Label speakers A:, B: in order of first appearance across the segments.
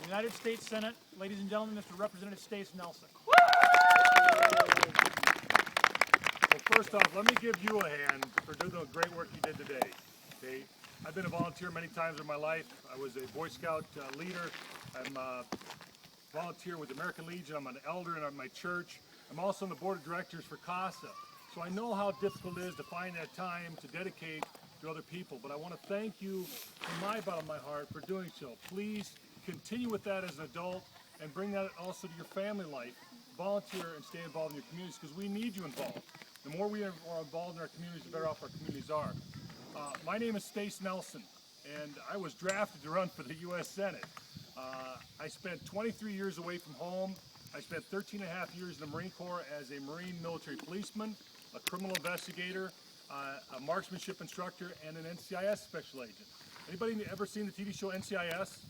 A: United States Senate, ladies and gentlemen, Mr. Representative Stace Nelson.
B: Well, first off, let me give you a hand for doing the great work you did today. Okay, I've been a volunteer many times in my life. I was a Boy Scout leader. I'm a volunteer with the American Legion. I'm an elder in my church. I'm also on the board of directors for CASA. So I know how difficult it is to find that time to dedicate to other people. But I want to thank you from my bottom of my heart for doing so. Please continue with that as an adult and bring that also to your family life. Volunteer and stay involved in your communities because we need you involved. The more we are involved in our communities, the better off our communities are. My name is Stace Nelson, and I was drafted to run for the U.S. Senate. I spent 23 years away from home. I spent 13 and a half years in the Marine Corps as a Marine military policeman, a criminal investigator, a marksmanship instructor, and an NCIS special agent. Anybody ever seen the TV show NCIS?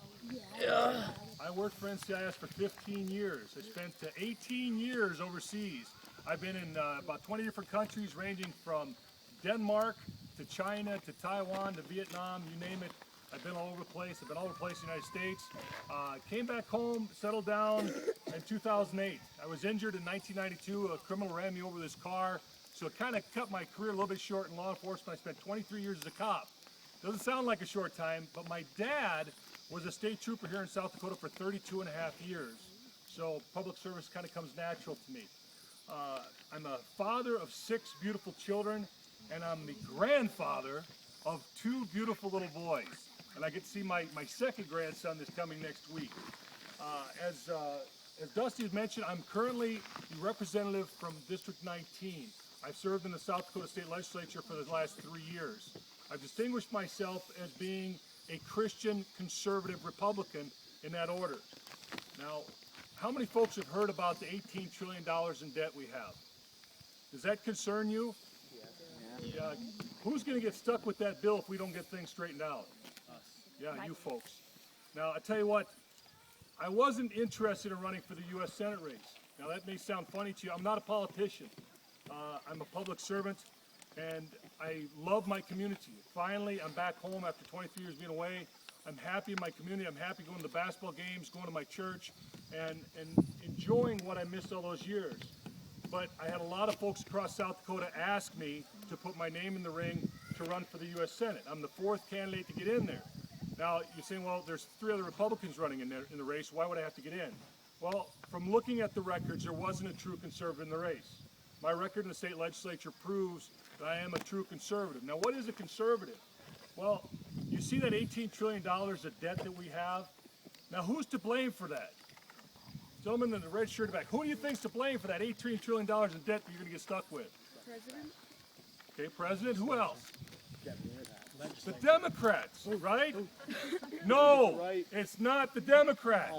B: Yeah. I worked for NCIS for 15 years. I spent 18 years overseas. I've been in about 20 different countries, ranging from Denmark to China to Taiwan to Vietnam, you name it. I've been all over the place. I've been all over the place in the United States. Came back home, settled down in 2008. I was injured in 1992. A criminal ran me over with his car, so it kind of cut my career a little bit short in law enforcement. I spent 23 years as a cop. Doesn't sound like a short time, but my dad was a state trooper here in South Dakota for 32 and a half years. So public service kind of comes natural to me. I'm a father of 6 beautiful children, and I'm the grandfather of 2 beautiful little boys. And I get to see my second grandson this coming next week. As Dusty has mentioned, I'm currently the representative from District 19. I've served in the South Dakota State Legislature for the last 3 years. I've distinguished myself as being a Christian conservative Republican in that order. Now, how many folks have heard about the $18 trillion in debt we have? Does that concern you? Yeah. Who's going to get stuck with that bill if we don't get things straightened out? Us. Yeah, you folks. Now, I tell you what, I wasn't interested in running for the U.S. Senate race. Now, that may sound funny to you. I'm not a politician. I'm a public servant, and I love my community. Finally, I'm back home after 23 years being away. I'm happy in my community. I'm happy going to the basketball games, going to my church, and enjoying what I missed all those years. But I had a lot of folks across South Dakota ask me to put my name in the ring to run for the U.S. Senate. I'm the 4th candidate to get in there. Now, you're saying, well, there's 3 other Republicans running in the race. Why would I have to get in? Well, from looking at the records, there wasn't a true conservative in the race. My record in the state legislature proves that I am a true conservative. Now, what is a conservative? Well, you see that $18 trillion of debt that we have? Now, who's to blame for that? Gentleman in the red shirt back, who do you think's to blame for that $18 trillion in debt that you're going to get stuck with?
C: President.
B: Okay, President. Who else? The Democrats, right? No, it's not the Democrats.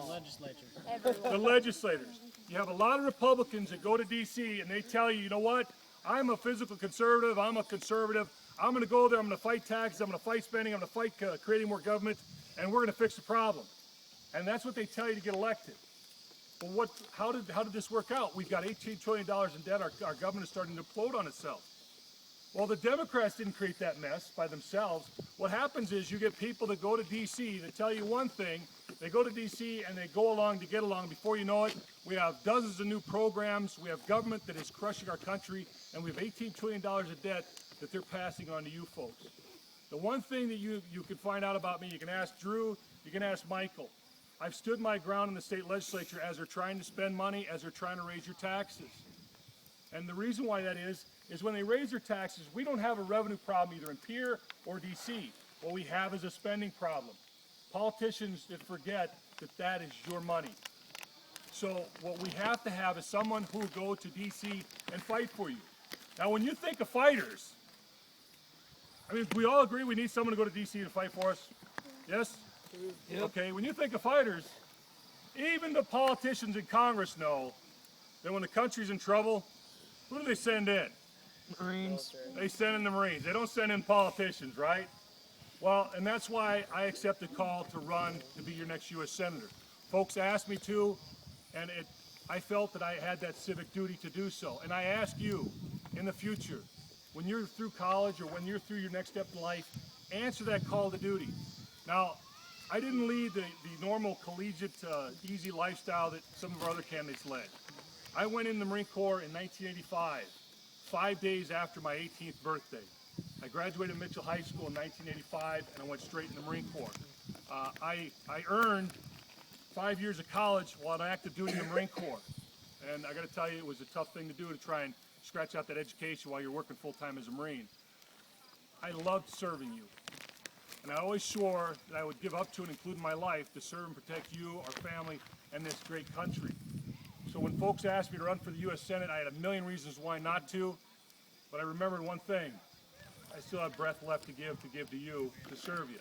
B: The legislators. You have a lot of Republicans that go to D.C. and they tell you, you know what? I'm a physical conservative. I'm a conservative. I'm going to go there. I'm going to fight taxes. I'm going to fight spending. I'm going to fight creating more government, and we're going to fix the problem. And that's what they tell you to get elected. Well, how did this work out? We've got $18 trillion in debt. Our government is starting to implode on itself. Well, the Democrats didn't create that mess by themselves. What happens is you get people that go to D.C. that tell you one thing. They go to D.C. and they go along to get along. Before you know it, we have dozens of new programs. We have government that is crushing our country, and we have $18 trillion of debt that they're passing on to you folks. The one thing that you can find out about me, you can ask Drew, you can ask Michael. I've stood my ground in the state legislature as they're trying to spend money, as they're trying to raise your taxes. And the reason why that is when they raise their taxes, we don't have a revenue problem either in Pierre or D.C. What we have is a spending problem. Politicians that forget that is your money. So what we have to have is someone who will go to D.C. and fight for you. Now, when you think of fighters, I mean, we all agree we need someone to go to D.C. to fight for us? Yes? Yep. Okay, when you think of fighters, even the politicians in Congress know that when the country's in trouble, who do they send in?
A: Marines.
B: They send in the Marines. They don't send in politicians, right? Well, and that's why I accepted the call to run to be your next U.S. Senator. Folks asked me to, and I felt that I had that civic duty to do so. And I ask you, in the future, when you're through college or when you're through your next step in life, answer that call to duty. Now, I didn't lead the normal collegiate, easy lifestyle that some of our other candidates led. I went in the Marine Corps in 1985, 5 days after my 18th birthday. I graduated Mitchell High School in 1985, and I went straight in the Marine Corps. I earned 5 years of college while on active duty in the Marine Corps. And I got to tell you, it was a tough thing to do, to try and scratch out that education while you're working full-time as a Marine. I loved serving you. And I always swore that I would give up to and include my life to serve and protect you, our family, and this great country. So when folks asked me to run for the U.S. Senate, I had a million reasons why not to, but I remembered one thing. I still have breath left to give to you, to serve you.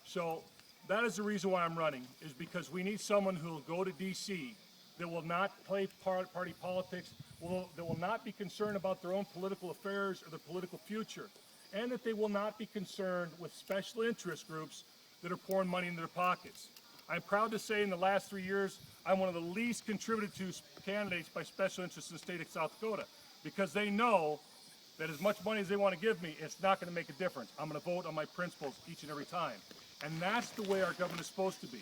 B: So that is the reason why I'm running, is because we need someone who will go to D.C. that will not play party politics, that will not be concerned about their own political affairs or their political future, and that they will not be concerned with special interest groups that are pouring money into their pockets. I'm proud to say in the last 3 years, I'm one of the least contributed to candidates by special interests in the state of South Dakota, because they know that as much money as they want to give me, it's not going to make a difference. I'm going to vote on my principles each and every time. And that's the way our government is supposed to be.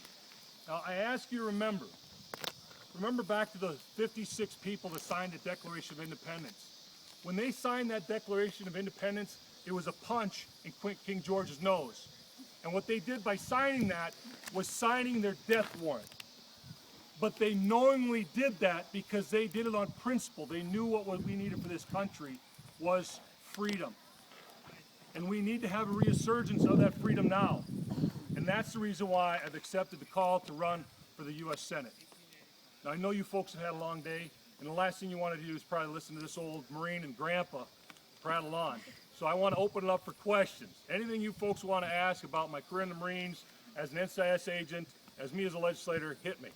B: Now, I ask you to remember back to the 56 people that signed the Declaration of Independence. When they signed that Declaration of Independence, it was a punch in King George's nose. And what they did by signing that was signing their death warrant. But they knowingly did that because they did it on principle. They knew what we needed for this country was freedom. And we need to have a resurgence of that freedom now. And that's the reason why I've accepted the call to run for the U.S. Senate. Now, I know you folks have had a long day, and the last thing you want to do is probably listen to this old Marine and Grandpa prattle on. So I want to open it up for questions. Anything you folks want to ask about my career in the Marines, as an NCIS agent, as me as a legislator, hit me.